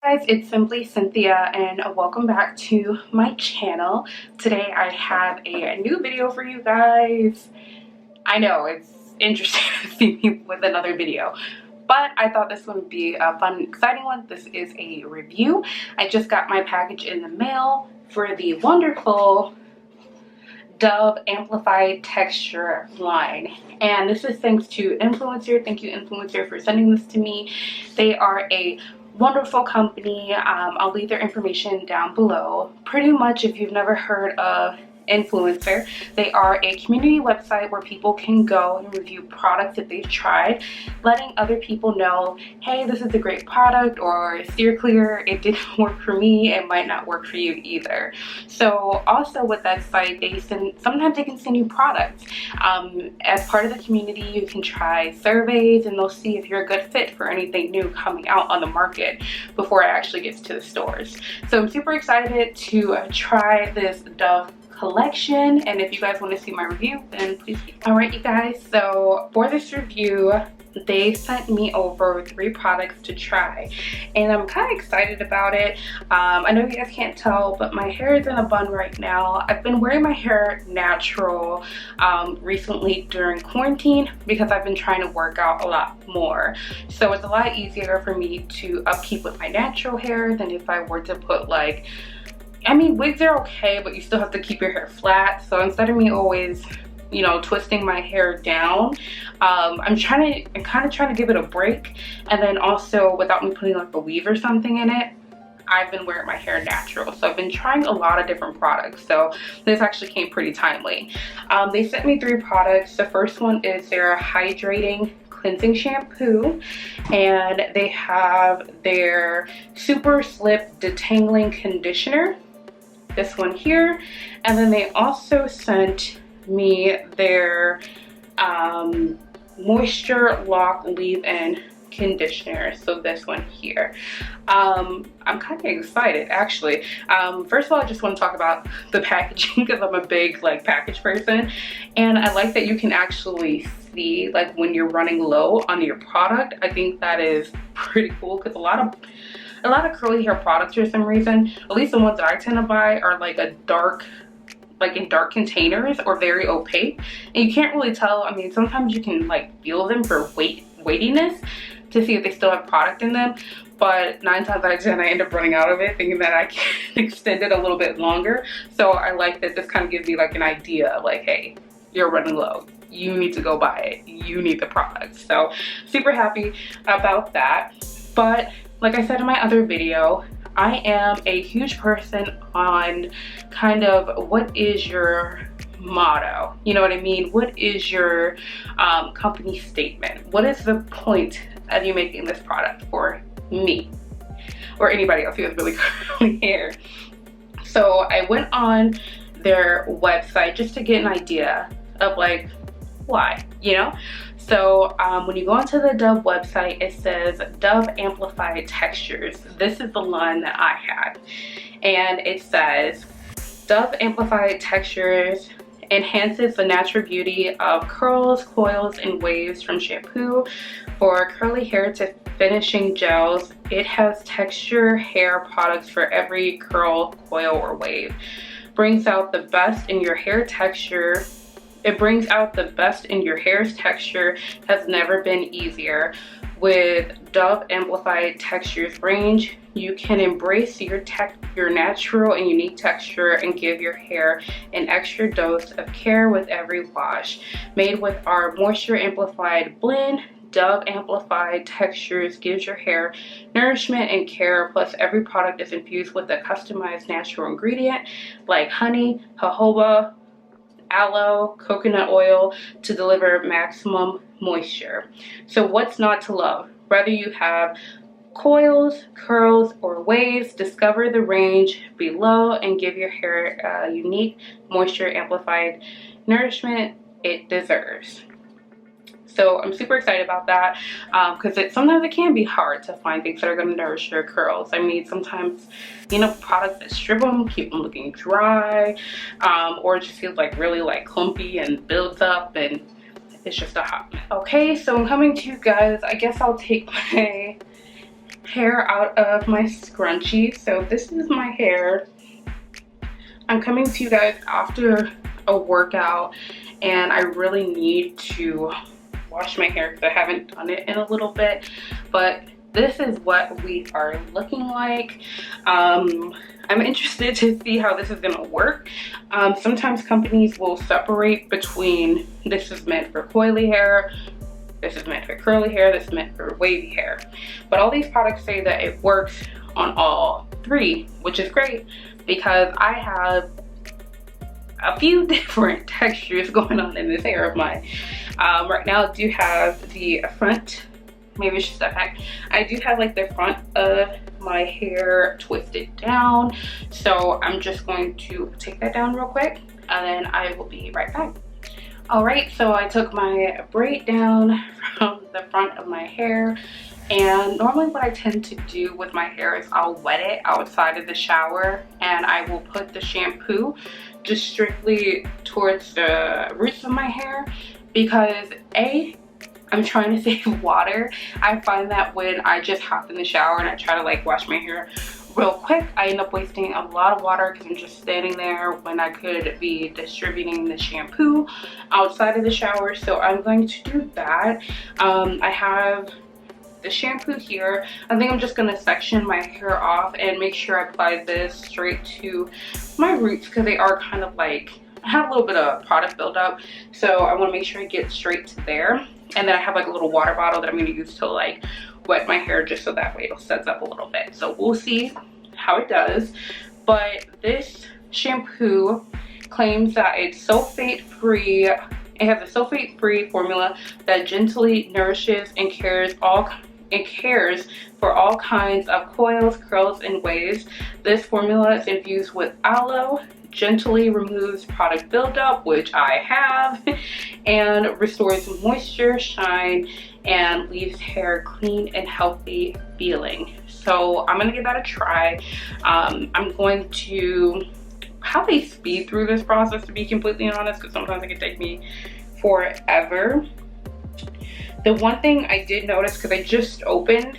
Guys, it's Simply Cynthia and welcome back to my channel. Today I have a new video for you guys. I know it's interesting to see me with another video, but I thought this one would be a fun, exciting one. This is a review. I just got my package in the mail for the wonderful Dove Amplified Texture line, and this is thanks to Influencer. Thank you, Influencer, for sending this to me. They are a wonderful company. I'll leave their information down below. Pretty much, if you've never heard of Influencer, they are a community website where people can go and review products that they've tried, letting other people know, hey, this is a great product, or steer clear, it didn't work for me, it might not work for you either. So also with that site, sometimes they can send you products. As part of the community, you can try surveys and they'll see if you're a good fit for anything new coming out on the market before it actually gets to the stores. So I'm super excited to try this Dove collection, and if you guys want to see my review, then please. Alright, you guys, so for this review they sent me over 3 products to try, and I'm kind of excited about it. I know you guys can't tell, but my hair is in a bun right now. I've been wearing my hair natural recently during quarantine because I've been trying to work out a lot more, so it's a lot easier for me to upkeep with my natural hair than if I were to put, like, I mean, wigs are okay, but you still have to keep your hair flat. So instead of me always, you know, twisting my hair down, I'm kind of trying to give it a break. And then also, without me putting like a weave or something in it, I've been wearing my hair natural. So I've been trying a lot of different products. So this actually came pretty timely. They sent me 3 products. The first one is their Hydrating cleansing shampoo, and they have their super slip detangling conditioner, this one here, and then they also sent me their moisture lock leave-in conditioner, so this one here. I'm kind of excited actually. First of all, I just want to talk about the packaging because I'm a big like package person, and I like that you can actually see like when you're running low on your product. I think that is pretty cool because a lot of curly hair products, for some reason, at least the ones that I tend to buy, are like a dark, like in dark containers or very opaque, and you can't really tell. I mean, sometimes you can like feel them for weightiness to see if they still have product in them, but 9 times out of 10 I end up running out of it, thinking that I can extend it a little bit longer. So I like that this kind of gives me like an idea of like, hey, you're running low, you need to go buy it, you need the product. So super happy about that. But like I said in my other video, I am a huge person on kind of what is your motto, you know what I mean? What is your company statement? What is the point of you making this product for me or anybody else who has really curly hair? So I went on their website just to get an idea of like why, you know? So when you go onto the Dove website, it says Dove Amplified Textures. This is the line that I had, and it says Dove Amplified Textures enhances the natural beauty of curls, coils, and waves, from shampoo for curly hair to finishing gels. It has texture hair products for every curl, coil, or wave. Brings out the best in your hair texture. It brings out the best in your hair's texture. Has never been easier. With Dove Amplified Textures range, you can embrace your natural and unique texture and give your hair an extra dose of care with every wash. Made with our moisture amplified blend, Dove Amplified Textures gives your hair nourishment and care, plus every product is infused with a customized natural ingredient like honey, jojoba, aloe, coconut oil to deliver maximum moisture. So what's not to love? Whether you have coils, curls, or waves, discover the range below and give your hair a unique moisture amplified nourishment it deserves. So I'm super excited about that because sometimes it can be hard to find things that are going to nourish your curls. I mean, sometimes, you know, products that strip them, keep them looking dry, or it just feels like really like clumpy and builds up, and it's just a hot. Okay, so I'm coming to you guys. I guess I'll take my hair out of my scrunchie. So this is my hair. I'm coming to you guys after a workout, and I really need to wash my hair because I haven't done it in a little bit. But this is what we are looking like. I'm interested to see how this is gonna work. Sometimes companies will separate between this is meant for coily hair, this is meant for curly hair, this is meant for wavy hair. But all these products say that it works on all three, which is great because I have a few different textures going on in this hair of mine. Right now I do have the front, maybe I should step back. I do have like the front of my hair twisted down. So I'm just going to take that down real quick and then I will be right back. All right, so I took my braid down from the front of my hair, and normally what I tend to do with my hair is I'll wet it outside of the shower and I will put the shampoo just strictly towards the roots of my hair because I'm trying to save water. I find that when I just hop in the shower and I try to like wash my hair real quick, I end up wasting a lot of water because I'm just standing there when I could be distributing the shampoo outside of the shower. So I'm going to do that. I have the shampoo here. I think I'm just gonna section my hair off and make sure I apply this straight to my roots because they are kind of like, I have a little bit of product buildup, so I want to make sure I get straight to there. And then I have like a little water bottle that I'm going to use to like wet my hair just so that way it'll set up a little bit. So we'll see how it does. But this shampoo claims that it's sulfate free. It has a sulfate free formula that gently nourishes and cares for all kinds of coils, curls, and waves. This formula is infused with aloe, gently removes product buildup, which I have, and restores moisture, shine, and leaves hair clean and healthy feeling. So I'm gonna give that a try. I'm going to probably speed through this process, to be completely honest, because sometimes it can take me forever. The one thing I did notice, because I just opened,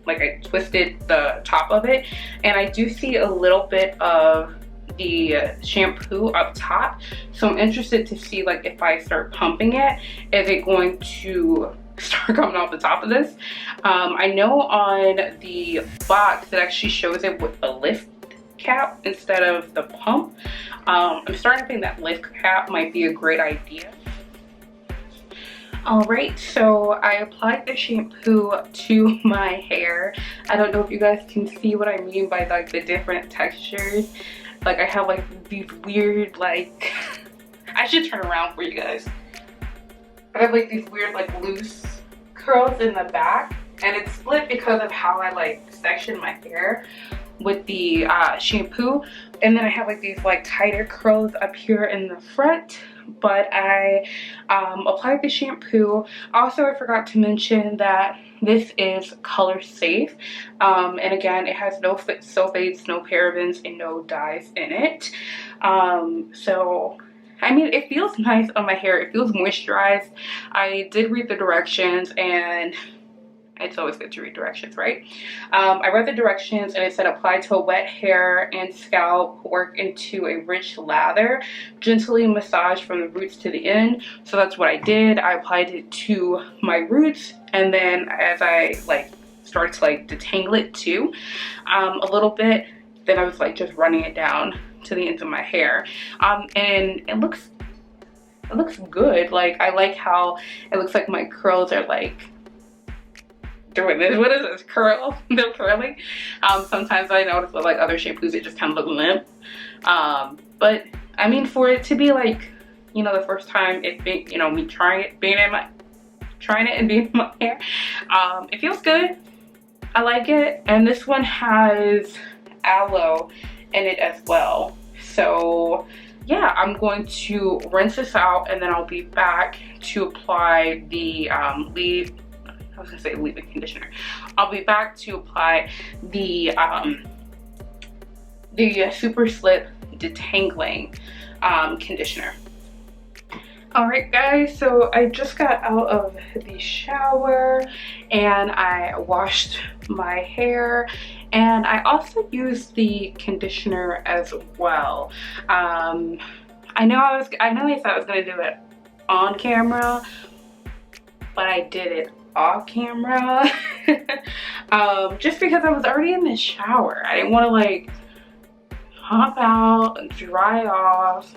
like I twisted the top of it, and I do see a little bit of the shampoo up top. So I'm interested to see like if I start pumping it, is it going to start coming off the top of this? I know on the box it actually shows it with the lift cap instead of the pump. I'm starting to think that lift cap might be a great idea. Alright, so I applied the shampoo to my hair. I don't know if you guys can see what I mean by like the different textures. Like I have like these weird like, I should turn around for you guys. I have like these weird like loose curls in the back, and it's split because of how I like section my hair with the shampoo. And then I have like these like tighter curls up here in the front, but I applied the shampoo. Also, I forgot to mention that this is color safe, and again, it has no sulfates, no parabens, and no dyes in it. So I mean, it feels nice on my hair. It feels moisturized. I did read the directions, and it's always good to read directions, right? I read the directions and it said apply to wet hair and scalp, work into a rich lather, gently massage from the roots to the end. So that's what I did. I applied it to my roots, and then as I like started to like detangle it too a little bit, then I was like just running it down to the ends of my hair, and it looks good. Like I like how it looks like my curls are like doing this. What is this? Curl? They're curling. Sometimes I notice with like other shampoos it just kind of look limp. But I mean, for it to be like, you know, the first time it being, you know, me trying it and being in my hair, it feels good. I like it. And this one has aloe in it as well. So yeah, I'm going to rinse this out, and then I'll be back to apply the leave-in conditioner. I'll be back to apply the Super Slip Detangling conditioner. All right guys, so I just got out of the shower and I washed my hair, and I also used the conditioner as well. I know I said I was gonna do it on camera, but I did it off camera. Just because I was already in the shower. I didn't want to like hop out, dry off,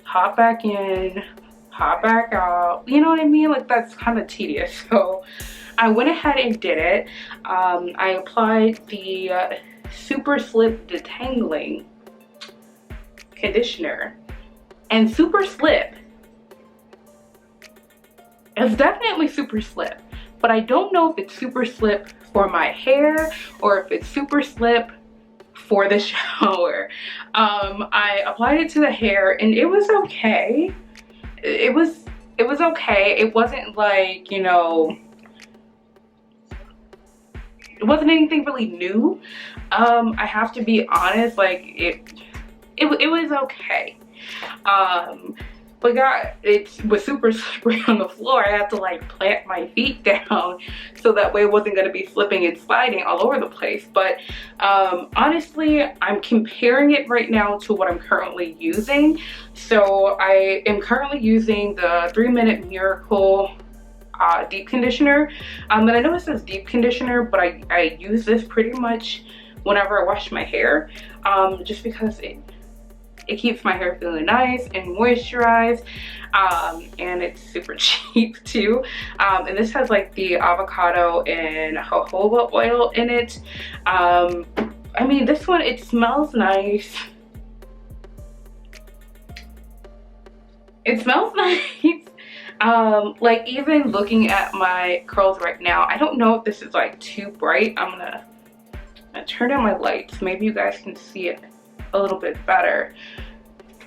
hop back in, hop back out. You know what I mean? Like, that's kind of tedious. So I went ahead and did it. I applied the Super Slip Detangling conditioner, and Super Slip is definitely Super Slip, but I don't know if it's Super Slip for my hair or if it's Super Slip for the shower. I applied it to the hair and it was okay. It was okay. It wasn't like, you know, it wasn't anything really new. I have to be honest, like it was okay. But God, it was super slippery on the floor. I had to like plant my feet down so that way it wasn't going to be slipping and sliding all over the place. But honestly, I'm comparing it right now to what I'm currently using. So I am currently using the 3 Minute Miracle deep conditioner. And I know it says deep conditioner, but I use this pretty much whenever I wash my hair, just because it keeps my hair feeling nice and moisturized, and it's super cheap too. And this has like the avocado and jojoba oil in it. I mean, this one, it smells nice. It smells nice. Like, even looking at my curls right now, I don't know if this is like too bright. I'm gonna turn down my lights. Maybe you guys can see it a little bit better.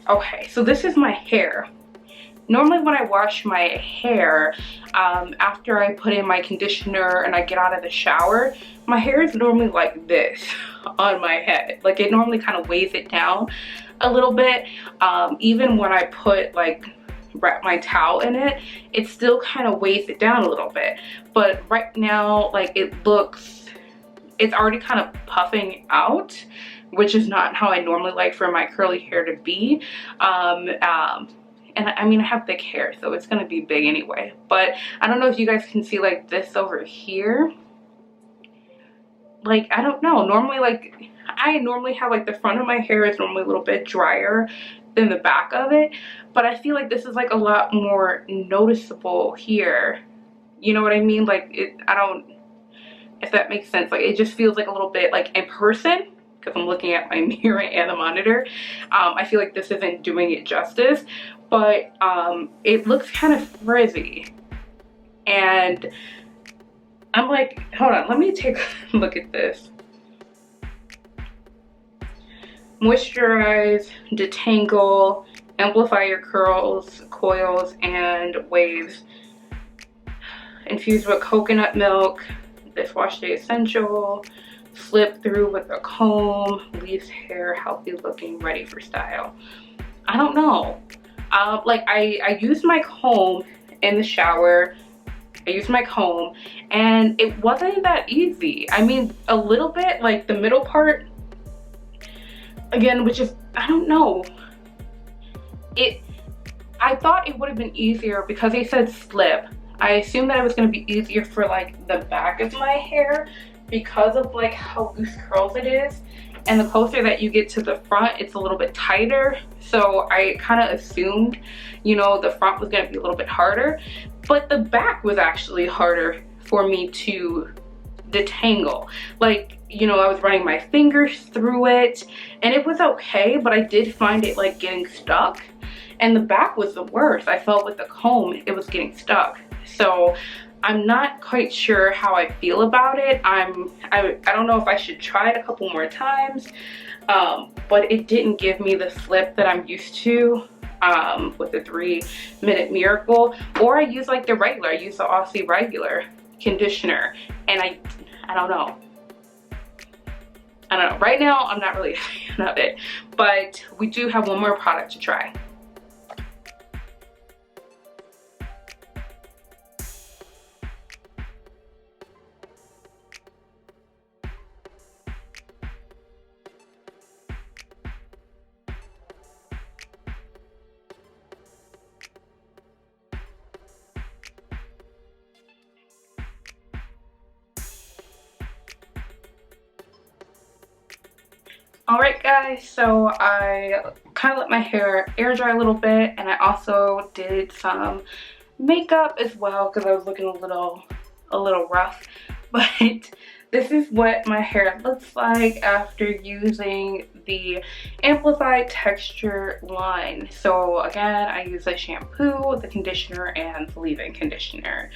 Okay, so this is my hair. Normally when I wash my hair, after I put in my conditioner and I get out of the shower, my hair is normally like this on my head. Like, it normally kind of weighs it down a little bit. Even when I put wrap my towel in it, it still kind of weighs it down a little bit. But right now, like, it's already kind of puffing out, which is not how I normally like for my curly hair to be. And I mean, I have thick hair, so it's gonna be big anyway. But I don't know if you guys can see like this over here. Like, I don't know, normally, like, I normally have like the front of my hair is normally a little bit drier than the back of it, but I feel like this is like a lot more noticeable here. You know what I mean? Like, I don't, if that makes sense. Like, it just feels like a little bit like in person, because I'm looking at my mirror and the monitor. I feel like this isn't doing it justice, but it looks kind of frizzy. And I'm like, hold on, let me take a look at this. Moisturize, detangle, amplify your curls, coils, and waves. Infused with coconut milk, this wash day essential. Slip through with a comb, leaves hair healthy looking, ready for style. I don't know. Like, I used my comb in the shower. I used my comb and it wasn't that easy. I mean, a little bit, like the middle part, again, which is, I don't know. I thought it would have been easier because they said slip. I assumed that it was going to be easier for like the back of my hair because of like how loose curls it is. And the closer that you get to the front, it's a little bit tighter. So I kind of assumed, you know, the front was going to be a little bit harder. But the back was actually harder for me to detangle. Like, you know, I was running my fingers through it and it was okay, but I did find it like getting stuck. And the back was the worst. I felt with the comb, it was getting stuck. So I'm not quite sure how I feel about it. I don't know if I should try it a couple more times, but it didn't give me the slip that I'm used to with the 3 Minute Miracle. Or I use like the regular, I use the Aussie regular conditioner, and I don't know. I don't know. Right now, I'm not really a fan of it, but we do have one more product to try. Alright guys, so I kind of let my hair air dry a little bit, and I also did some makeup as well because I was looking a little rough. But this is what my hair looks like after using the Amplified Texture line. So again, I use the shampoo, the conditioner, and the leave-in conditioner.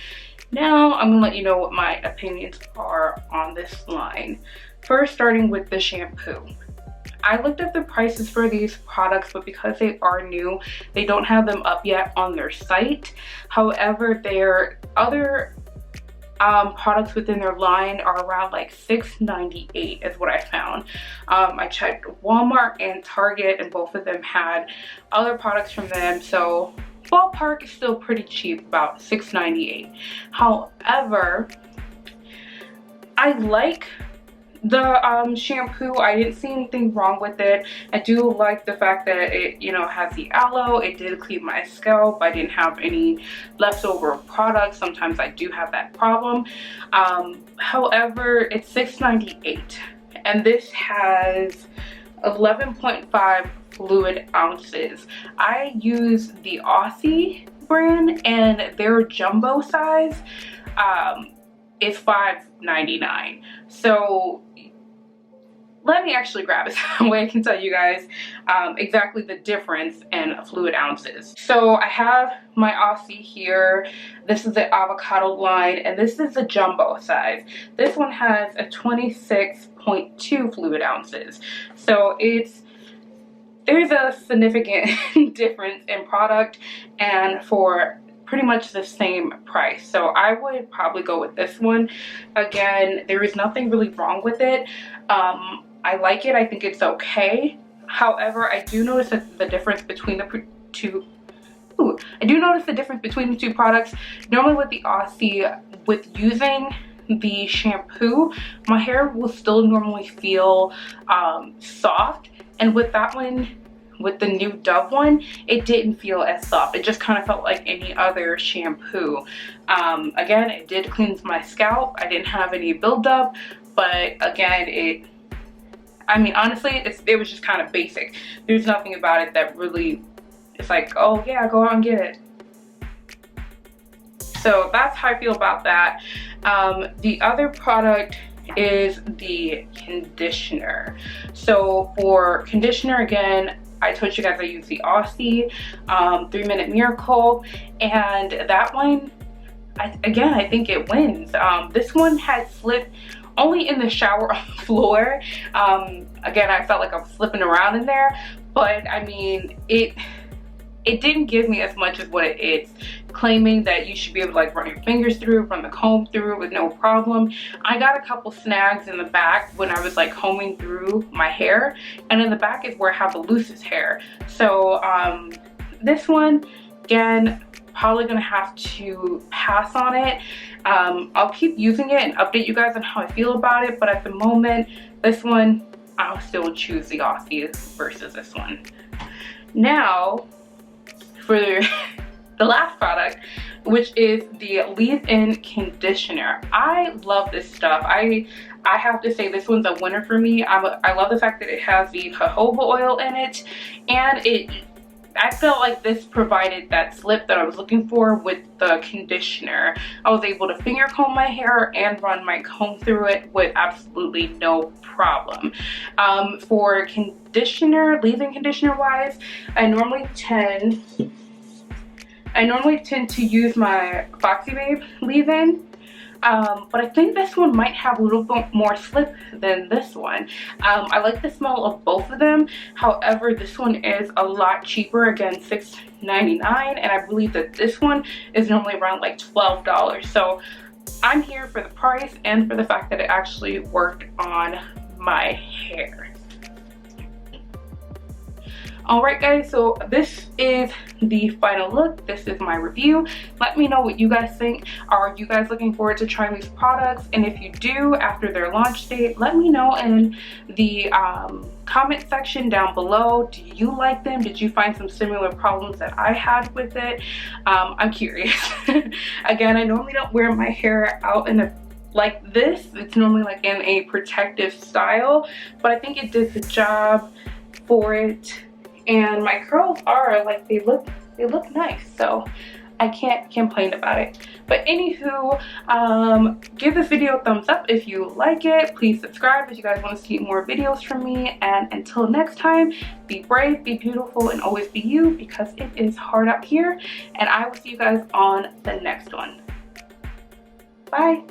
Now I'm gonna let you know what my opinions are on this line. First, starting with the shampoo. I looked up the prices for these products, but because they are new, they don't have them up yet on their site. However, their other products within their line are around like $6.98 is what I found. I checked Walmart and Target, and both of them had other products from them, so ballpark is still pretty cheap, about $6.98. However, I like the shampoo. I didn't see anything wrong with it. I do like the fact that it, you know, has the aloe. It did clean my scalp. I didn't have any leftover products. Sometimes I do have that problem. However, it's $6.98, and this has 11.5 fluid ounces. I use the Aussie brand, and their jumbo size is $5.99. So let me actually grab it so that way I can tell you guys exactly the difference in fluid ounces. So I have my Aussie here. This is the avocado line, and this is the jumbo size. This one has a 26.2 fluid ounces. So there's a significant difference in product and for pretty much the same price. So I would probably go with this one. Again, there is nothing really wrong with it. I like it. I think it's okay. However, I do notice that the difference between the two. I do notice the difference between the two products. Normally with the Aussie, with using the shampoo, my hair will still normally feel soft, and with that one, with the new Dove one, it didn't feel as soft. It just kind of felt like any other shampoo. Again, it did cleanse my scalp. I didn't have any buildup, but again, I mean, honestly, it was just kind of basic. There's nothing about it that really, it's like, oh yeah, go out and get it. So that's how I feel about that. The other product is the conditioner. So for conditioner, again, I told you guys I use the Aussie 3 Minute Miracle, and that one, I think it wins. This one had slipped only in the shower on the floor. Again, I felt like I was slipping around in there, but I mean, it didn't give me as much as what it is claiming, that you should be able to like run your fingers through, run the comb through with no problem. I got a couple snags in the back when I was like combing through my hair, and in the back is where I have the loosest hair. So this one, again, probably gonna have to pass on it. I'll keep using it and update you guys on how I feel about it, but at the moment, this one, I'll still choose the Aussie versus this one. Now, for the last product, which is the leave-in conditioner. I love this stuff. I have to say this one's a winner for me. I love the fact that it has the jojoba oil in it, and I felt like this provided that slip that I was looking for with the conditioner. I was able to finger comb my hair and run my comb through it with absolutely no problem. For conditioner, leave-in conditioner wise, I normally tend to use my Foxy Babe leave-in, but I think this one might have a little bit more slip than this one. I like the smell of both of them. However, this one is a lot cheaper, again $6.99, and I believe that this one is normally around like $12. So I'm here for the price and for the fact that it actually worked on my hair. Alright guys, so this is the final look. This is my review. Let me know what you guys think. Are you guys looking forward to trying these products? And if you do, after their launch date, let me know in the comment section down below. Do you like them? Did you find some similar problems that I had with it? I'm curious. Again, I normally don't wear my hair out in the like this. It's normally like in a protective style, but I think it did the job for it. And my curls are like, they look nice, so I can't complain about it. But anywho, give this video a thumbs up if you like it. Please subscribe if you guys want to see more videos from me. And until next time, be brave, be beautiful, and always be you, because it is hard out here. And I will see you guys on the next one. Bye.